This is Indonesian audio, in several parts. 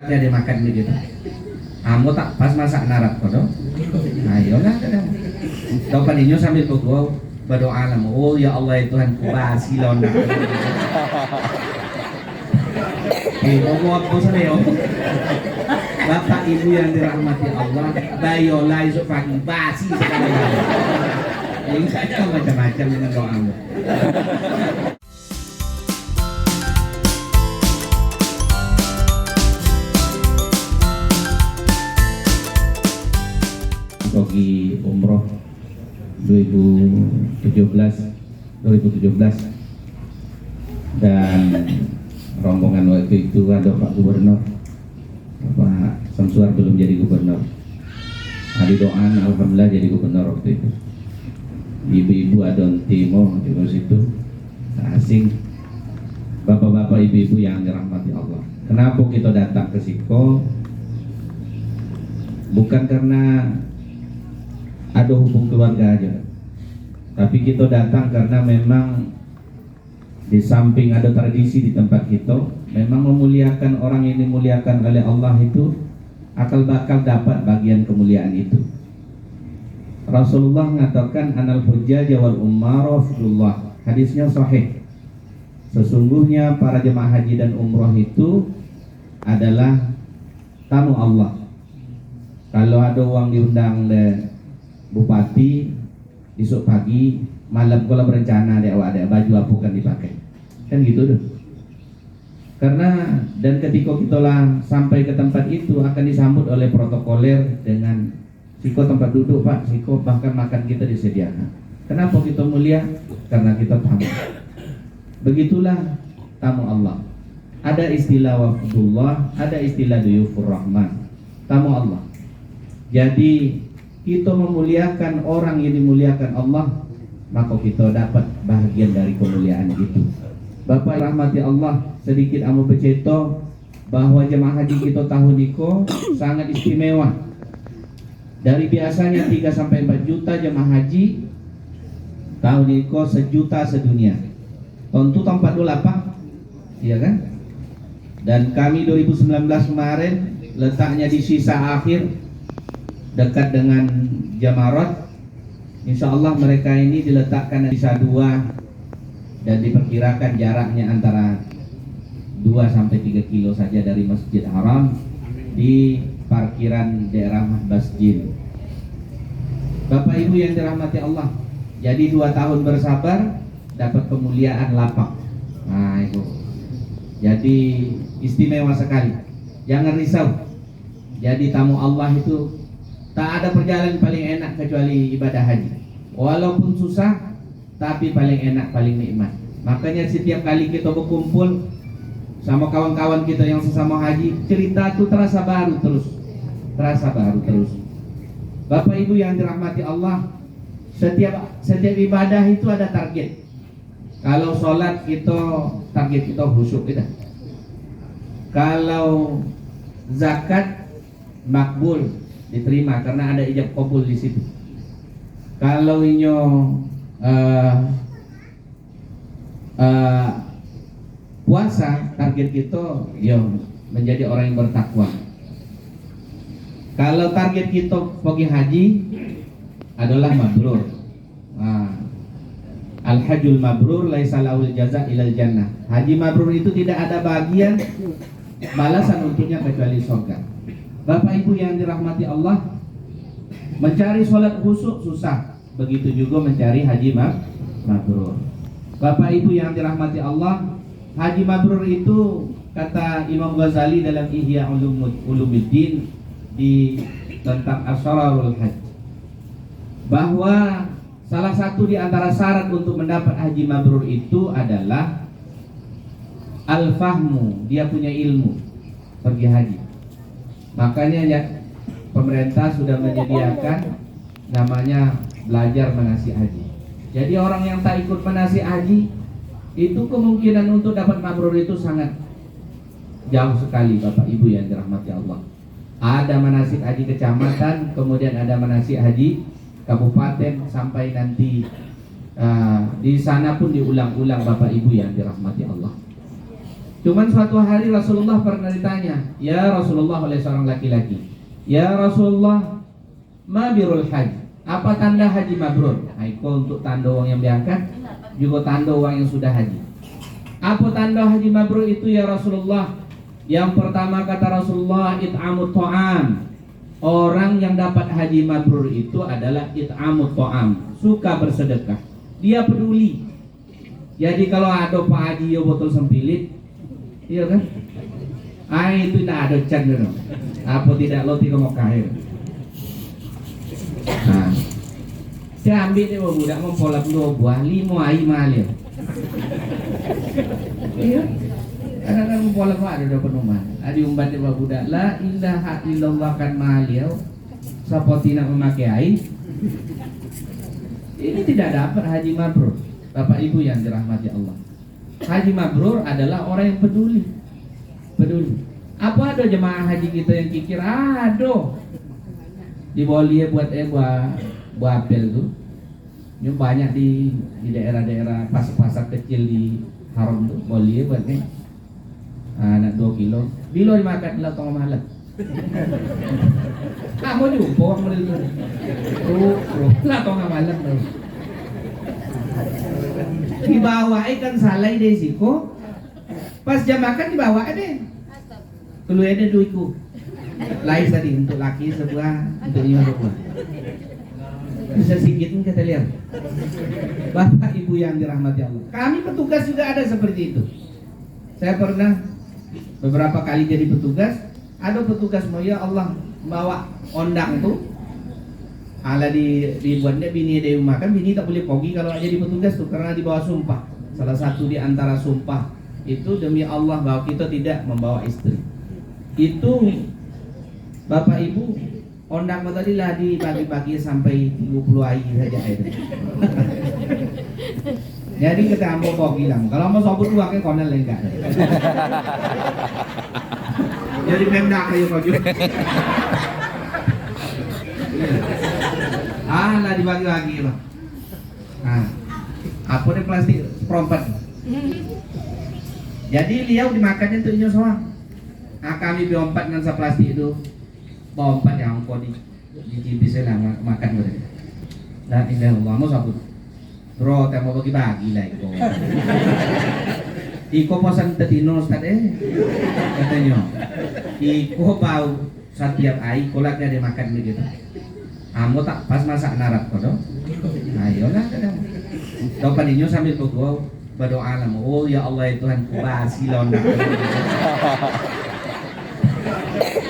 Dia makan begitu. Kamu tak pas masak narat kodo. Ayolah kadang. Dapat inyo sambil berdoa nama. Oh ya Allah ya Tuhanku basilon. Ngomong apa sih Bapak Ibu yang dirahmati Allah, bayolah esok pagi basi sekali. Ini saja macam-macam dengan doamu. Pergi umroh 2017 dan rombongan waktu itu ada Pak Gubernur, Pak Samsuar belum jadi gubernur. Hari doan alhamdulillah jadi gubernur waktu itu. Ibu-ibu Adon Timo di situ asing, bapak-bapak ibu-ibu yang dirahmati Allah. Kenapa kita datang ke Siko? Bukan karena ada hubung keluarga aja, tapi kita datang karena memang di samping ada tradisi di tempat kita, memang memuliakan orang yang dimuliakan oleh Allah itu akal bakal dapat bagian kemuliaan itu. Rasulullah mengatakan anal hujjaj wal ummara fillah. Hadisnya sahih. Sesungguhnya para jemaah haji dan umrah itu adalah tamu Allah. Kalau ada uang diundang deh bupati, besok pagi, malam kalau berencana ada baju apa kan dipakai, kan gitu deh. Karena dan ketika kita lah sampai ke tempat itu akan disambut oleh protokoler dengan siko tempat duduk Pak, siko bahkan makan kita disediakan. Kenapa kita mulia? Karena kita tamu. Begitulah tamu Allah. Ada istilah wafdullah, ada istilah duyufur rahman. Tamu Allah. Jadi kita memuliakan orang yang dimuliakan Allah, maka kita dapat bahagian dari kemuliaan itu. Bapak rahmati Allah, sedikit amu bercerita bahwa jemaah haji kita tahun ini sangat istimewa. Dari biasanya 3-4 juta jemaah haji, tahun ini 1 juta sedunia. Tentu tempat dulu apa? Iya kan? Dan kami 2019 kemarin letaknya di sisa akhir dekat dengan Jamarat. Insya Allah mereka ini diletakkan di sisa 2 dan diperkirakan jaraknya antara 2-3 kilo saja dari Masjid Haram di parkiran daerah Masjid. Bapak Ibu yang dirahmati Allah, jadi 2 tahun bersabar dapat kemuliaan lapak. Nah itu, jadi istimewa sekali. Jangan risau. Jadi tamu Allah itu tak ada perjalanan paling enak kecuali ibadah haji. Walaupun susah, tapi paling enak, paling nikmat. Makanya setiap kali kita berkumpul sama kawan-kawan kita yang sesama haji, cerita itu terasa baru terus. Bapak Ibu yang dirahmati Allah, setiap ibadah itu ada target. Kalau sholat kita target kita khusyuk kita. Kalau zakat makbul, diterima karena ada ijab qabul di situ. Kalau inyo puasa, target kita menjadi orang yang bertakwa. Kalau target kita pergi haji adalah mabrur. Al-hajjul mabrur laisa lahul jaza ilal jannah. Haji mabrur itu tidak ada bagian balasan untuknya kecuali surga. Bapak Ibu yang dirahmati Allah, mencari sholat khusyuk susah, begitu juga mencari haji mabrur. Bapak Ibu yang dirahmati Allah, haji mabrur itu kata Imam Ghazali dalam Ihya Ulumuddin di tentang Asrarul Hajj, bahwa salah satu di antara syarat untuk mendapat haji mabrur itu adalah al-fahmu, dia punya ilmu pergi haji. Makanya ya pemerintah sudah menyediakan namanya belajar manasik haji. Jadi orang yang tak ikut manasik haji itu kemungkinan untuk dapat mabrur itu sangat jauh sekali. Bapak Ibu yang dirahmati Allah, ada manasik haji kecamatan, kemudian ada manasik haji kabupaten, sampai nanti di sana pun diulang-ulang Bapak Ibu yang dirahmati Allah. Cuman suatu hari Rasulullah pernah ditanya, ya Rasulullah, oleh seorang laki-laki, ya Rasulullah, ma birul haji, apa tanda haji mabrur? Aiko untuk tanda orang yang diangkat, juga tanda orang yang sudah haji. Apa tanda haji mabrur itu ya Rasulullah? Yang pertama kata Rasulullah, it'amut ta'am. Orang yang dapat haji mabrur itu adalah it'amut ta'am, suka bersedekah, dia peduli. Jadi kalau ada Pak Haji yo botol sempilit, iya kan? Itu tidak ada can dulu. Apa tidak lo tidak mau kahir? Nah, saya ambil dia budak mau pola 2 buah 5 ai malih. Iya. Kadang-kadang mau pola ada penuman. Adi umbat dia budak la ilaha illallah kan malih. Siapa tidak memakai air? Ini tidak dapat haji mabrur. Bapak Ibu yang dirahmati Allah, haji mabrur adalah orang yang peduli. Apa ada jemaah haji kita yang kikir? Aduh, di Bali buat buat apel tuh. Ini banyak di daerah-daerah pasar kecil di Haram tuh, Bali buatnya. Anak 2 kilo, bilo dimakan di tengah malam. Mau jumpa orang beli lah tengah malam tuh. Dibawa kan salai desiko, pas jam makan dibawa deh. Tulu ada duitku. Lain tadi untuk laki sebuah, untuk ini sebuah. Bisa sikitin kata lihat. Bapak Ibu yang dirahmati Allah, kami petugas juga ada seperti itu. Saya pernah beberapa kali jadi petugas. Ada petugas mau ya Allah bawa ondang tuh. Ala dibuatnya bini dia makan, bini tak boleh pergi kalau jadi petugas tuh karena dibawa sumpah. Salah satu di antara sumpah itu demi Allah bahwa kita tidak membawa istri. Itu Bapak Ibu ondang tadi lah dibagi-bagi sampai 30 air saja air. Jadi kita ambil pergi lah. Kalau mau sobut uangnya konel enggak. Jadi mendak kayu maju. Lah dibagi-bagi lah. Nah, apa nih plastik perompat. Jadi liau dimakannya tuh inyo semua. Kami biompat dengan plastik itu. Bompat yang kau di cipis lah makan mereka. Nah, indah Allah mau sabut. Bro, mau bagi-bagi lah iko. Iko posan tetino Ustaz katanya. Iko bau setiap hari kolak dia makan begitu. Amo tak pas masak narat kodo. Ayolah kadang. Dopan inyo sambil berdoa lah. Oh ya Allah ya Tuhan kubasi londak.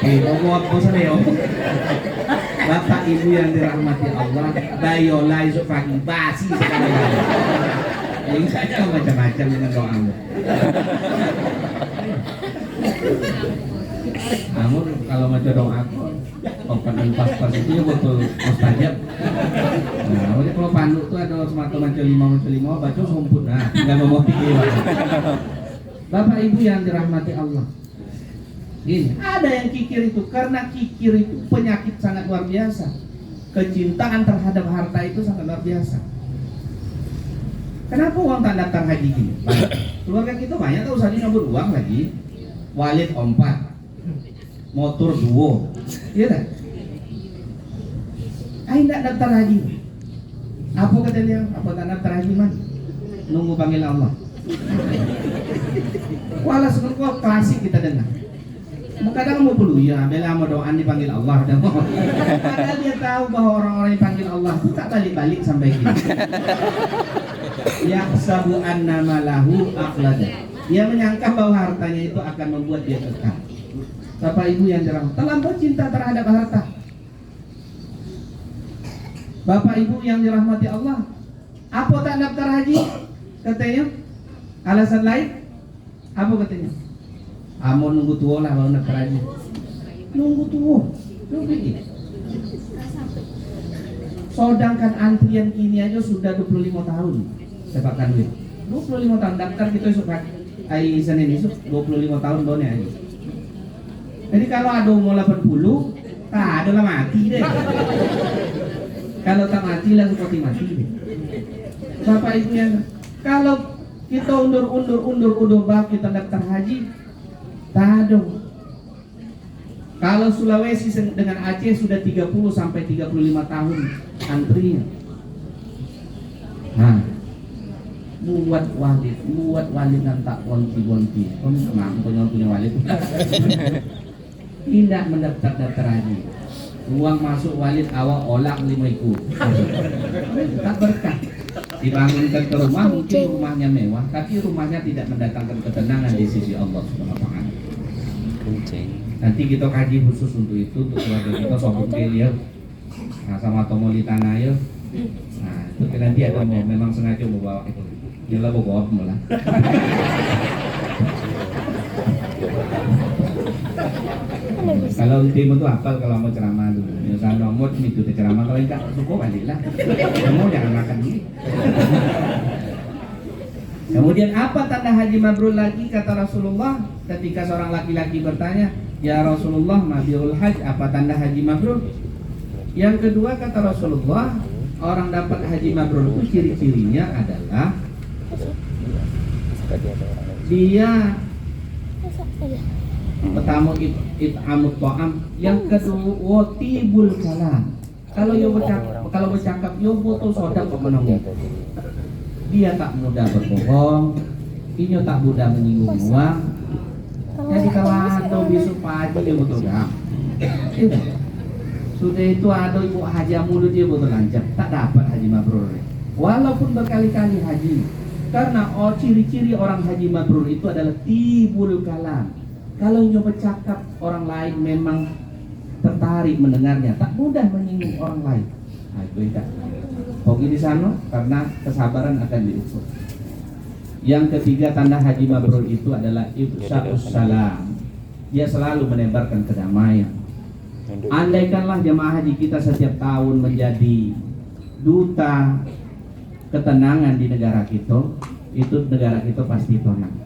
Ngomong apa sih Bapak Ibu yang dirahmati Allah, bayolah esok pagi basi sekali. Ini saja macam-macam dengan doamu. Namun kalau macam doa open dan pas-pas itu ya betul mustajab. Nah, kalau panduk tuh ada semacam lima baca sumput. Nah, nggak mau pikir. Bapak Ibu yang dirahmati Allah. Gini, ada yang kikir itu karena kikir itu penyakit sangat luar biasa. Kecintaan terhadap harta itu sangat luar biasa. Kenapa uang tak datang haji gini? Keluarga kita banyak tahu saja nyabut uang lagi. Walid 4, motor 2, iya tak? Tidak daftar haji. Apa kata dia? Apa tak daftar haji man? Nunggu panggil Allah. Walau sebenarnya klasik kita dengar. Kadang mau perlu ya, bela mau doa dipanggil Allah. Padahal dia tahu bahwa orang-orang yang panggil Allah itu tak balik-balik sampai gini. Yahsabu anna malahu akhlada. Dia menyangka bahwa hartanya itu akan membuat dia kekal. Bapak Ibu yang dirahmati, terlampau cinta terhadap harta. Bapak Ibu yang dirahmati Allah, apa tak daftar haji? Katanya alasan lain. Apa katanya? Mau nunggu tua lah baru daftar haji. Nunggu tua, nunggu. Sedangkan antrian ini aja sudah 25 tahun. Sepakan duit 25 tahun daftar kita esok hari Senin esok 25 tahun doanya aja. Jadi kalau ada umur 80, ada lah mati deh. Kalau tak mati lah seperti mati deh. Bapak Ibu yang kalau Kita undur bah kita daftar haji. Tak ada. Kalau Sulawesi dengan Aceh sudah 30 sampai 35 tahun antrinya. Nah, buat walid dan tak bonti. Punya walid. Tidak mendaftar haji. Uang masuk walid awal olak 5 ikut. Tak berkah. Dibangunkan ke rumah, mungkin rumahnya mewah, tapi rumahnya tidak mendatangkan ketenangan di sisi Allah Subhanahu wa taala. Nanti kita kaji khusus untuk itu, untuk keluarga kita sobuk ya. Nah, sama tomo di tanah ya. Nah, itu nanti ada memang sengaja mau bawa itu. Yalah bawa malah. Kalau tim itu hafal kalau mau ceramah dulu. Misalnya nomor itu ceramah, kalau enggak cukup balik lah. Kamu jangan makan ini. Kemudian apa tanda haji mabrur lagi kata Rasulullah ketika seorang laki-laki bertanya, ya Rasulullah mabrurul haj, apa tanda haji mabrur? Yang kedua kata Rasulullah, orang dapat haji mabrur itu ciri-cirinya adalah dia pertama it'amut ta'am, yang kedua tibul kalam. Kalau bercakap yo butuh sodak pemenang. Dia tak mudah berbohong, inyo tak mudah menyinggung uang. Jadi kalau ada besok pagi dia betul gak? Sudah itu ada ibu haji mulut dia betul lancar, tak dapat haji mabrur. Walaupun berkali-kali haji, karena ciri-ciri orang haji mabrur itu adalah tibul kalam. Kalau inyo bercakap orang lain memang tertarik mendengarnya, tak mudah menyinggung orang lain. Nah, itu tidak. Hoki di sana karena kesabaran akan diukur. Yang ketiga tanda haji mabrur itu adalah ifsya'us salam. Dia selalu menebarkan kedamaian. Andaikanlah jemaah haji kita setiap tahun menjadi duta ketenangan di negara kita, itu negara kita pasti tenang.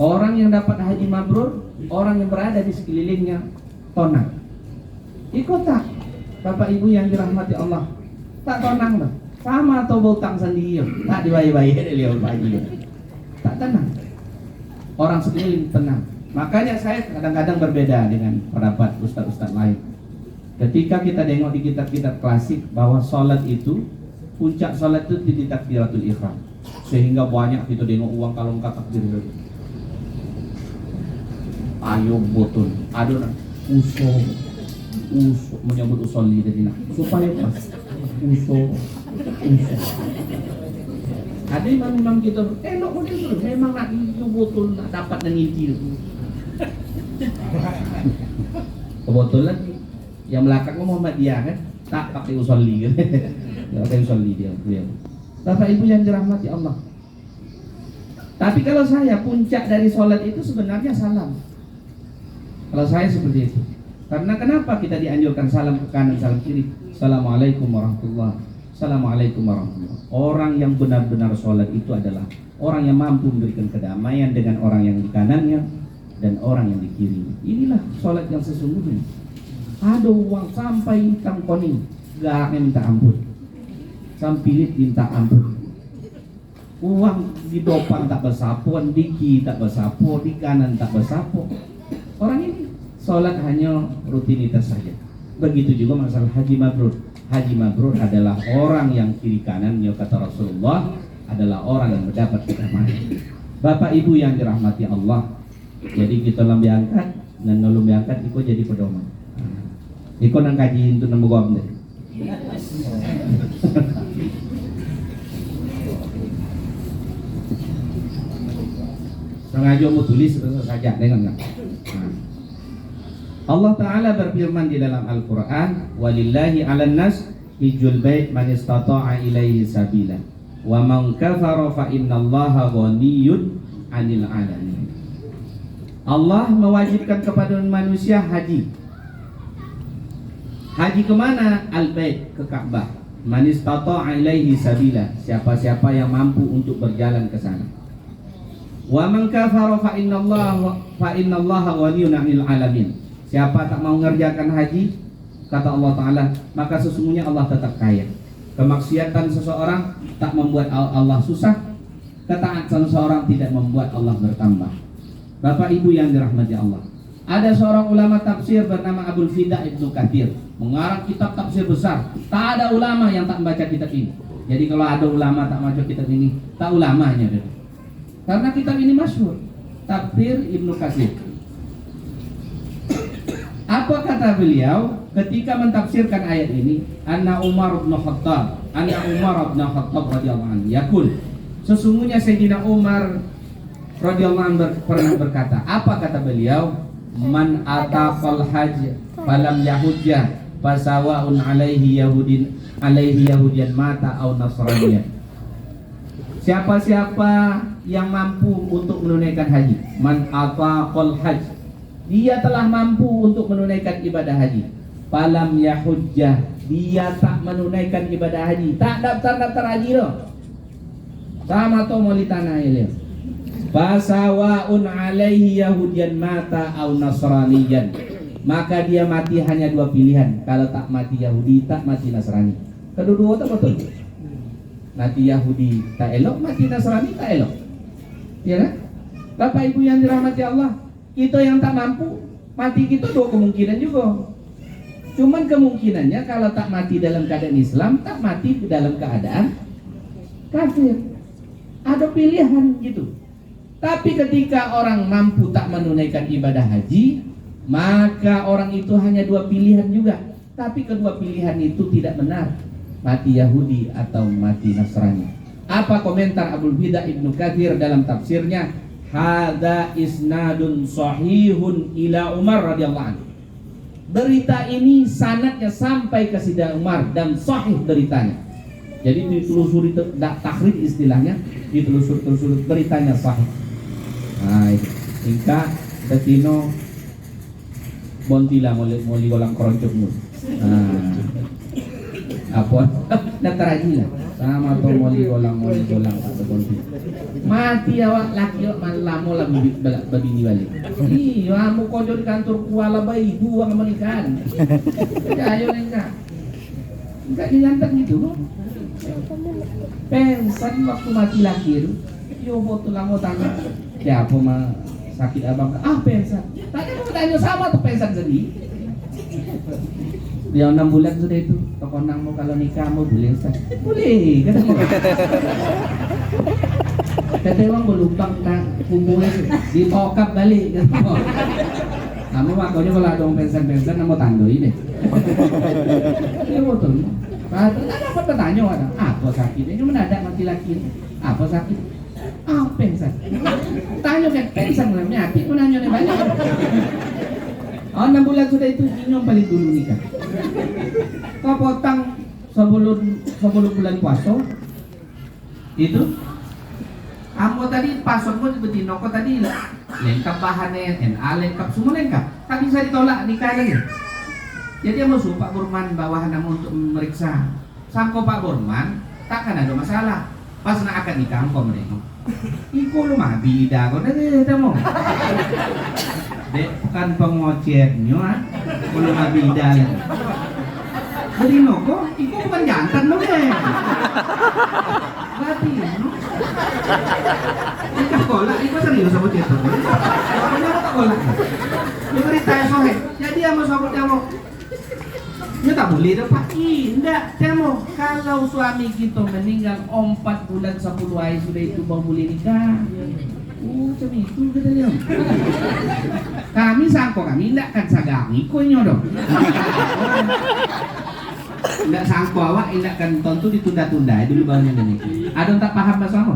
Orang yang dapat haji mabrur, orang yang berada di sekelilingnya tenang. Ikut tak, Bapak Ibu yang dirahmati Allah, tak tenang bah. Sama atau butang sendiri, tak dibayi-bayi dia haji, tak tenang. Orang sekeliling tenang. Makanya saya kadang-kadang berbeda dengan pendapat ustaz-ustaz lain. Ketika kita tengok di kitab-kitab klasik bahwa sholat itu, puncak sholat itu di takbiratul ihram, sehingga banyak kita tengok uang kalau engkau takbir. Ayo botol, ada usul menyebut usolli dari nak supaya pas usul. Ada imam kita elok model tu, memang nak itu botol nak dapat nangiti. Kebetulan yang belakang Muhammadiyah kan tak pakai usolli kan, tak pakai usolli dia. Bapak Ibu yang dirahmati Allah. Tapi kalau saya puncak dari sholat itu sebenarnya salam. Kalau saya seperti itu. Karena kenapa kita dianjurkan salam ke kanan, salam kiri? Assalamualaikum warahmatullahi wabarakatuh. Assalamualaikum warahmatullahi wabarakatuh. Orang yang benar-benar sholat itu adalah orang yang mampu memberikan kedamaian dengan orang yang di kanannya dan orang yang di kiri. Inilah sholat yang sesungguhnya. Ada uang sampai hitam kuning, gaknya minta ampun. Sampilit minta ampun. Uang di depan tak bersapuan, di kiri tak bersapu, di kanan tak bersapu. Orang ini sholat hanya rutinitas saja. Begitu juga masalah haji mabrur. Haji mabrur adalah orang yang kiri kanannya kata Rasulullah adalah orang yang mendapat kedamaian. Bapak Ibu yang dirahmati Allah, jadi kita lebih angkat dan lebih angkat itu jadi pedoman. Iko nang kaji itu nang gom deh. Sengaja mau tulis saja dengan Allah Ta'ala berfirman di dalam Al-Quran, walillahi 'alan nas hijjul bait man istata'a ilaihi sabila wa man kafara fa innallaha ghaniyyun 'anil 'alamin. Allah mewajibkan kepada manusia haji. Haji kemana? Al-bait, ke Ka'bah. Man istata'a ilaihi sabila, siapa-siapa yang mampu untuk berjalan ke sana. Wa man kafara fa innallaha ghaniyyun 'anil 'alamin. Siapa tak mau mengerjakan haji, kata Allah Ta'ala, maka sesungguhnya Allah tetap kaya. Kemaksiatan seseorang tak membuat Allah susah. ketaatan seorang tidak membuat Allah bertambah. Bapak Ibu yang dirahmati Allah, ada seorang ulama tafsir bernama Abul Fida Ibnu Katsir, mengarang kitab tafsir besar. Tak ada ulama yang tak membaca kitab ini. Jadi kalau ada ulama tak baca kitab ini, tak ulamanya. Karena kitab ini masyhur, Tafsir Ibnu Katsir. Apa kata beliau ketika mentafsirkan ayat ini? Anna Umar bin Khattab radhiyallahu anhu yaqul, sesungguhnya Sayyidina Umar radhiyallahu anhu pernah berkata. Apa kata beliau? Man ataqal hajj falam yahujjah fasawaun alaihi yahudiyan mata au nasraniyah. Siapa-siapa yang mampu untuk menunaikan haji, man ataqal hajj, dia telah mampu untuk menunaikan ibadah haji. Falam yahujjah, dia tak menunaikan ibadah haji, tak daftar haji loh. Sama to mau tanah ini. Fasawaun alaihi yahudiyan mata au nasraniyan. Maka dia mati hanya dua pilihan. Kalau tak mati Yahudi, tak mati Nasrani. Kedua-dua tak betul. Mati Yahudi tak elok, mati Nasrani tak elok. Ya kan? Bapak Ibu yang dirahmati Allah, kita yang tak mampu, mati kita dua kemungkinan juga. Cuman kemungkinannya kalau tak mati dalam keadaan Islam, tak mati dalam keadaan kafir. Ada pilihan gitu. Tapi ketika orang mampu tak menunaikan ibadah haji, maka orang itu hanya dua pilihan juga. Tapi kedua pilihan itu tidak benar, mati Yahudi atau mati Nasrani. Apa komentar Abul Fida Ibnu Katsir dalam tafsirnya? Hadza isnadun sahihun ila Umar radhiyallahu anhu. Berita ini sanadnya sampai ke Sayyidina Umar dan sahih beritanya. Jadi ditelusuri takhrij istilahnya, ditelusur beritanya sahih. Nah, hingga ketino bontila moli golang keroncokmu. Nah, apa? Datar aja lah. Sama to moli golang atau bonti. Mati awak laki lamo lah babini balik. Iya, kamu kojo di kantor kuala bayi dua kemanikan. Ayo enggak. Enggak diantar gitu. Pensan waktu mati laki itu, yo betul lah mau tanya. Siapa mah sakit abang? Pensan. Tanya mau tanya sama tuh pensan sedih. Dia 6 bulan sudah itu. Toko nang mau kalau nikah mau boleh Ustaz? Boleh, kata mau. Kata orang berlubang tak kumpulnya ditokap balik. Kamu makanya kalau ada orang pensan mau tandoi deh. Iya betul. Apa bertanya ada? Apa sakit? Ini mendadak mati laki. Apa sakit? Pensan. Tanya kan pensan namanya hati. Aku nanya nih banyak. 6 bulan sudah itu Inyong paling dulu nikah. Kau potong sebelum bulan puasa itu. Kamu tadi paspormu seperti noko tadi lengkap bahannya, NA lengkap, semua lengkap. Tak bisa ditolak nikah lagi. Jadi musuh Pak Burman bawahan nama untuk memeriksa. Sangko Pak Burman takkan ada masalah. Pas nak akan nikah kau mereka. Iko lu mah bida kau dah temu. Dek bukan pengocetnya, belum bida. Jadi noko, iko bukan jantan lo deh. Berarti no. Iko kolak, iko serius sama cetok. Orangnya mau tak kolak. Dia cerita sohe. Jadi sama sahabatnya mau. Dia tak boleh dapat. Tidak, temo. Kalau suami kita meninggal 4 bulan 10 hari sudah itu baru boleh nikah. Macam itu katanya. Kami sangko kami tidak kan sagang ikonyo dong. Tidak sangko awak tidak kan tentu ditunda-tunda dulu barunya ini. Ada yang tak paham bahasa apa?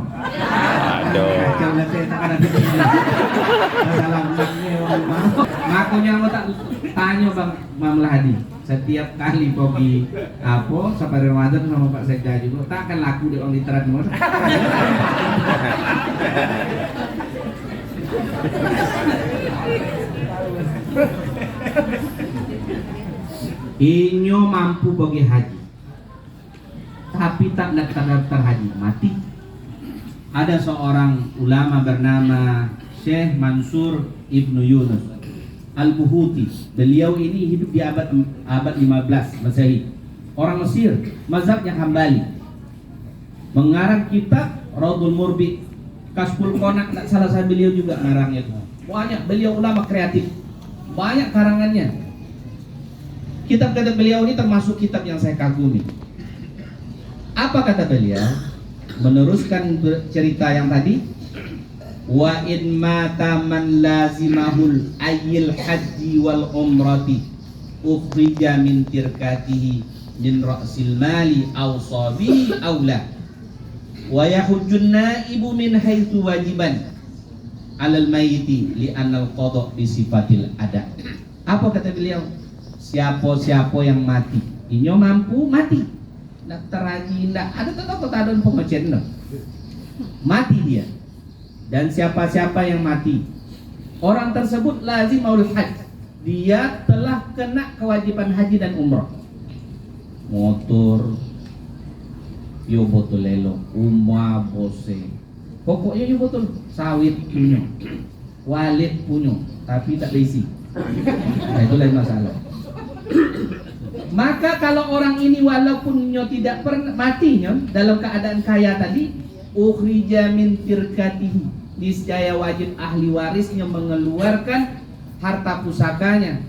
Aduh. Kacau lah saya tak ada pikir. Masalah makanya mau tak tanya Bang Mamlah Hadi. Setiap kali pergi apa sampai Ramadan sama Pak Sekda juga tak akan laku di orang literat nomor. Inyo mampu pergi haji, tapi tak daftar haji, mati. Ada seorang ulama bernama Syekh Mansur Ibnu Yunus Al-Buhuti. Beliau ini hidup di abad 15 Masehi. Orang Mesir, mazhabnya Hambali. Mengarang kitab Raudhul Murbi Kasful Konak, salah satu beliau juga ngarangnya itu. Banyak, beliau ulama kreatif, banyak karangannya. Kitab-kitab beliau ini termasuk kitab yang saya kagumi. Apa kata beliau? Meneruskan cerita yang tadi. Wa in mata man lazimahul ayyil haji wal umrati ukhrija min tirkatihi min ra'sil mali aw sabi aw la wa yahujjun naibu min haitsu wajiban alal mayyiti li anal qada bi sifatil ada. Apa kata beliau? Siapa-siapa yang mati, inyo mampu mati. Ndak teraji ndak ada tetap adon pemecen mati dia. Dan siapa-siapa yang mati, orang tersebut lazim maul haj, dia telah kena kewajiban haji dan umrah. Motor yo botol lelo, umah bose. Pokoknya yo botol sawit punya, walid punya, tapi tak isi. Nah, itu lain masalah. Maka kalau orang ini walaupun nyo tidak pernah mati nyo dalam keadaan kaya tadi, ukhrija min tirkatihi, niscaya wajib ahli warisnya mengeluarkan harta pusakanya,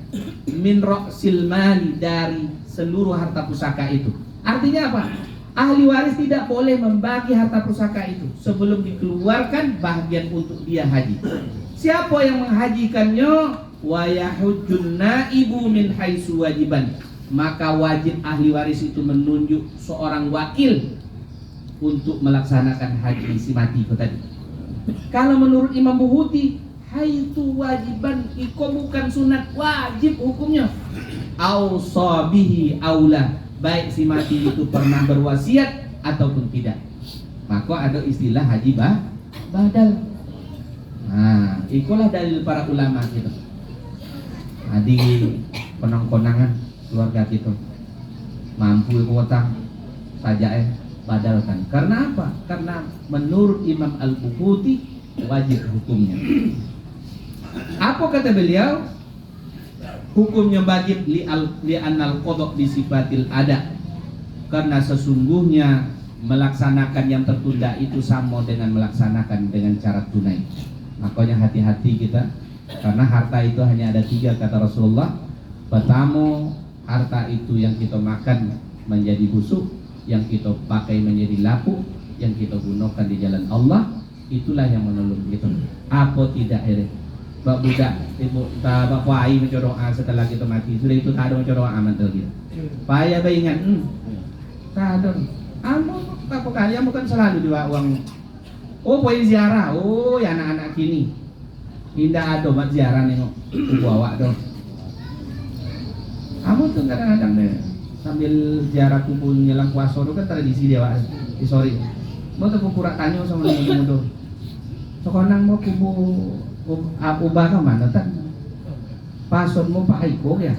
min ra'sil mali, dari seluruh harta pusaka itu. Artinya apa? Ahli waris tidak boleh membagi harta pusaka itu sebelum dikeluarkan bagian untuk dia haji. Siapa yang menghajikannya? Wa yahujjun naibu min haitsu wajiban, maka wajib ahli waris itu menunjuk seorang wakil untuk melaksanakan haji si mati itu tadi. Kalau menurut Imam Buhuti, haitsu wajiban iko bukan sunat, wajib hukumnya. Ausabihi aula, baik si mati itu pernah berwasiat ataupun tidak. Maka ada istilah haji badal. Nah, itulah dalil para ulama kita. Di konang-konangan keluarga kita mampu kuota saja badalkan. Karena apa? Karena menurut Imam Al-Bukhari wajib hukumnya. Apa kata beliau? Hukumnya wajib li anal qada bi sifatil ada. Karena sesungguhnya melaksanakan yang tertunda itu sama dengan melaksanakan dengan cara tunai. Makanya hati-hati kita, karena harta itu hanya ada 3 kata Rasulullah. Pertama, harta itu yang kita makan menjadi busuk, yang kita pakai menjadi lapuk, yang kita gunakan di jalan Allah, itulah yang menolong kita. Apa tidak ini? Bak budak, ibu, bak kuai macam doa setelah kita mati. Sudah itu tak ada macam doa mantel kita. Payah bayingan, tak ada. Apa kalian bukan selalu juga uang. Oh, poin ziarah. Oh, ya anak-anak kini. Indah ada buat ziarah nengok. Bawa dong. Kamu tuh kadang-kadang deh sambil ziarah kumpul nyelang puasa itu kan tradisi dia Pak. Sorry. Mau tuh pura tanya sama muda. Sekarang mau kubu ubah ke mana tak? Pason mau Pak Aiko ya.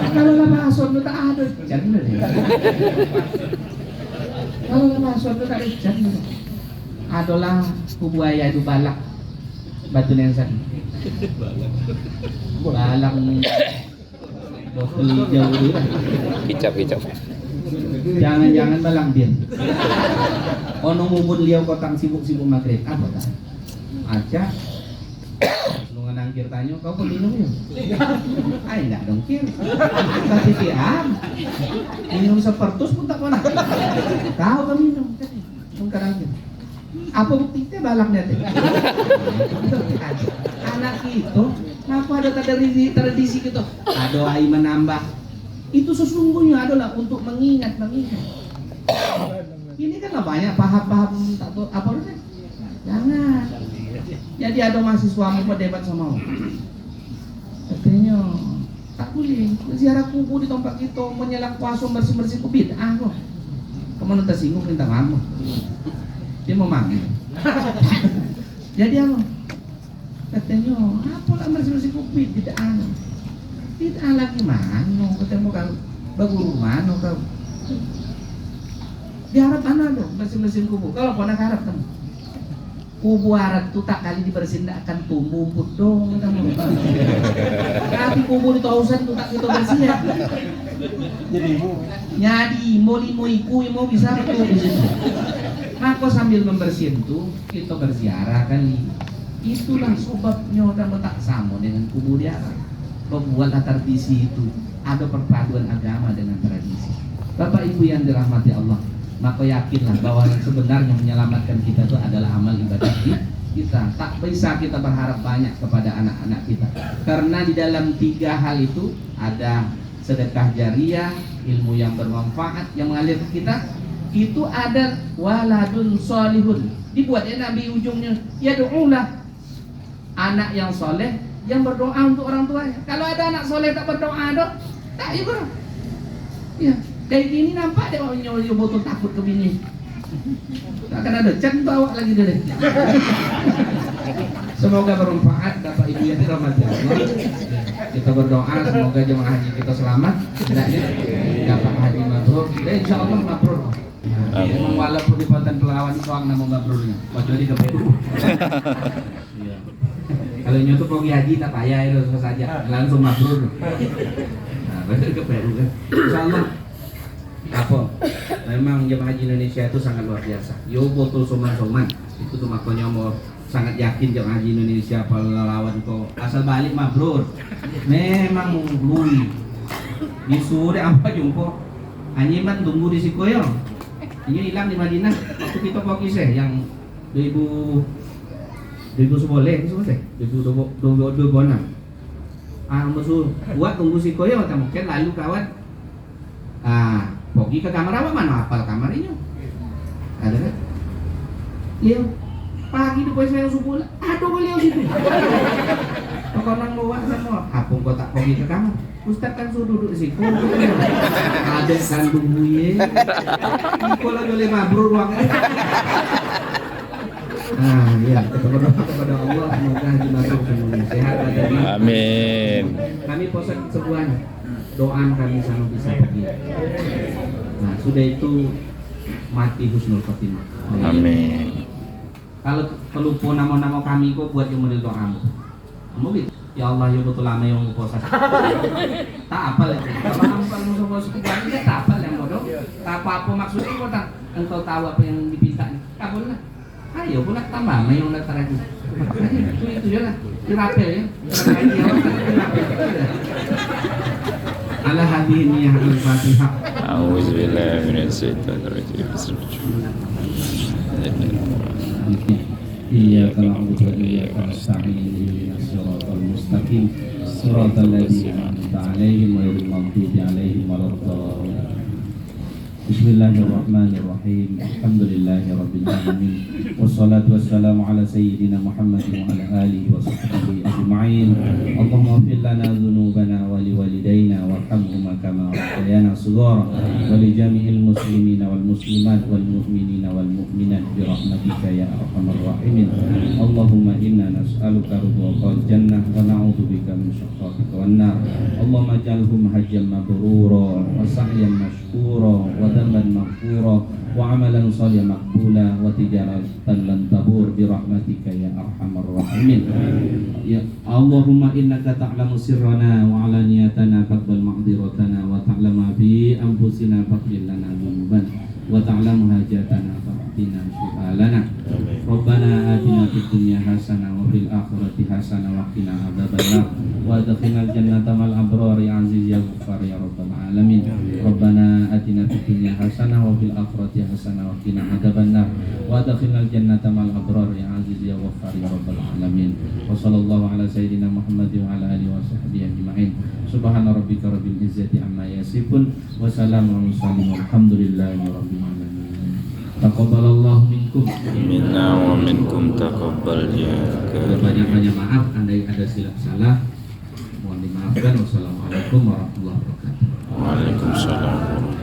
Kalau lah pason itu tak ada jangan deh. Kalau lah pason itu tak ada jangan. Adalah kubu ayah itu balak batu nensan. Balak botol jauh dulu. Hicap. Jangan balang dia. Ono mubun liau kotang sibuk maghrib. Apa tak? Aja. Lu nangkir tanya, kau pun minum ya? Ay, enggak dong kir. Tapi tiap minum sepertus pun tak pernah. Tahu kan minum? Sekarang apa buktinya balaknya teh? Anak itu, kenapa ada tradisi gitu? Ada ai menambah. Itu sesungguhnya adalah untuk mengingat. Ini kan banyak paham tak tahu apa sih? Jangan. Jadi ada mahasiswa mau berdebat sama aku. Katanya tak boleh ziarah kubur di tempat kita, menyelang puasa bersih kubit. Kok kemana tersinggung minta maaf. Dia mau manggil. Jadi apa? Katanya apa lah bersih kubit tidak ada. Tidak lagi mana? Ketemu kalau bagus mana kau? Diharap mana dong bersih kubur? Kalau kau nak harap kan? Kubu harap tu tak kali dibersihin tak akan tumbuh dong. Tapi kubu di tausan tu tak kita bersih ya. Jadi mau limo iku mau bisa betul di situ. Maka sambil membersihin itu kita berziarah kali. Itulah sebabnya orang tak sama dengan kubur ziarah. Membuat tradisi itu ada perpaduan agama dengan tradisi. Bapak Ibu yang dirahmati Allah, maka yakinlah bahwa yang sebenarnya menyelamatkan kita itu adalah amal ibadah kita. Tak bisa kita berharap banyak kepada anak-anak kita, karena di dalam 3 hal itu ada sedekah jariah, ilmu yang bermanfaat yang mengalir ke kita, itu ada waladun solihun. Dibuatnya Nabi ujungnya, ya doalah anak yang soleh yang berdoa untuk orang tuanya. Kalau ada anak soleh tak berdoa dong, tak juga. Ya, kayak gini nampak deh orang yang botol takut ke bini. Tak akan ada can bawa lagi deh. Semoga bermanfaat Bapak Ibu yang dirahmati Allah. Kita berdoa semoga jemaah haji kita selamat, dapat haji mabrur. Dan insya Allah mabrur. Memang walaupun di Pautan Pelawan soang nama mabrurnya, kecuali ke Peru. Kalau nyoto pergi haji tak payah itu saja, langsung mabrur. Nah, betul ke Peru kan. Insya Allah. Apa? Memang jemaah haji Indonesia itu sangat luar biasa. Yo betul soman-soman. Itu tuh makanya mau sangat yakin jemaah haji Indonesia lawan kok asal balik mabrur. Memang lui. Disuruh apa jumpo? Anyiman tunggu di Sikoyo. Ini hilang di Madinah. Waktu kita pergi yang 2011 musuh buat tunggu Sikoyo mungkin lalu kawan pergi ke kamar apa mana hafal kamar ini ada kan? Iya pagi itu saya subuh aduh beliau situ kalau nang bawa semua hapung kau tak pergi ke kamar Ustaz kan suruh duduk di situ ada kandung buye kalau boleh mabrur ruangnya. Iya, kita berdoa kepada Allah semoga haji masuk semuanya sehat dan amin. Kami posen sebuahnya doa kami sama bisa pergi. Nah, sudah itu mati husnul khotimah. Amin. Kalau terlupa nama-nama kami kok buat yang model doamu. Kamu gitu. Ya Allah, ya betul lama yang puasa. Tak apa lagi. Kalau musuh sebuah ini tak apa yang bodoh. Tak apa maksudnya kok tak engkau tahu apa yang dipinta. Kamu lah. Ayo pula tambah mayong latar lagi. Itu ya lah. Dirapel ya. Ala hadhihi niyyah al-Fatihah. A'udzubillahi minasyaitonir rajim. Iyyaka na'budu wa iyyaka nasta'in ihdinas siratal mustaqim siratal ladzina an'amta 'alaihim ghairil maghdubi 'alaihim waladdallin. Bismillahirrahmanirrahim. Alhamdulillahirabbil alamin. Wassalatu wassalamu ala sayyidina Muhammadin wa ala alihi wa sahbihi ajma'in. Allahumma ighfir lana dhunubana wa liwalidayna warhamhuma kama rabbayana shighara wa li jami'il muslimina wal muslimat wal mu'minina wal mu'minat bi rahmatika ya arhamar rahimin. Allahumma inna nas'aluka ridwakal jannah wa na'udzubika min sakhatika wan nar. Allahumma ij'alhum hajjan mabrura wa sa'yan mashkura wa dhanban maghfura wa amalan shalihan maqbula wa tijaratan lan tabur bi rahmatika ya arhamar rahimin. Ya Allahumma innaka ta'lamu sirrana wa alaniyatana faqbal ma'dhiratana wa ta'lamu bi anfusina faqbil lana dzunubana wa ta'lamu hajatana fa'tina su'alana. Rabbana atina fid dunya hasanah wa fil akhirati hasanah wa qina adzabannar wa adkhilnal jannata ma'al abrar ya aziz ya ghaffar ya rabbal alamin. Rabbana atina fid dunya hasanah wa fil akhirati hasanah wa qina adzabannar wa adkhilnal jannata ma'al abrar ya aziz ya ghaffar ya rabbal alamin. Wa sallallahu ala sayyidina Muhammadin wa ala alihi wa sahbihi ajma'in. Subhana rabbika rabbil izzati amma yasifun wa salamun alal walhamdulillahi rabbil alamin. Taqabbalallahu minkum Minna wa minkum taqabbal ya karim. Banyak-banyak maaf andai ada silap salah, mohon dimaafkan. Wassalamualaikum warahmatullahi wabarakatuh. Waalaikumsalam.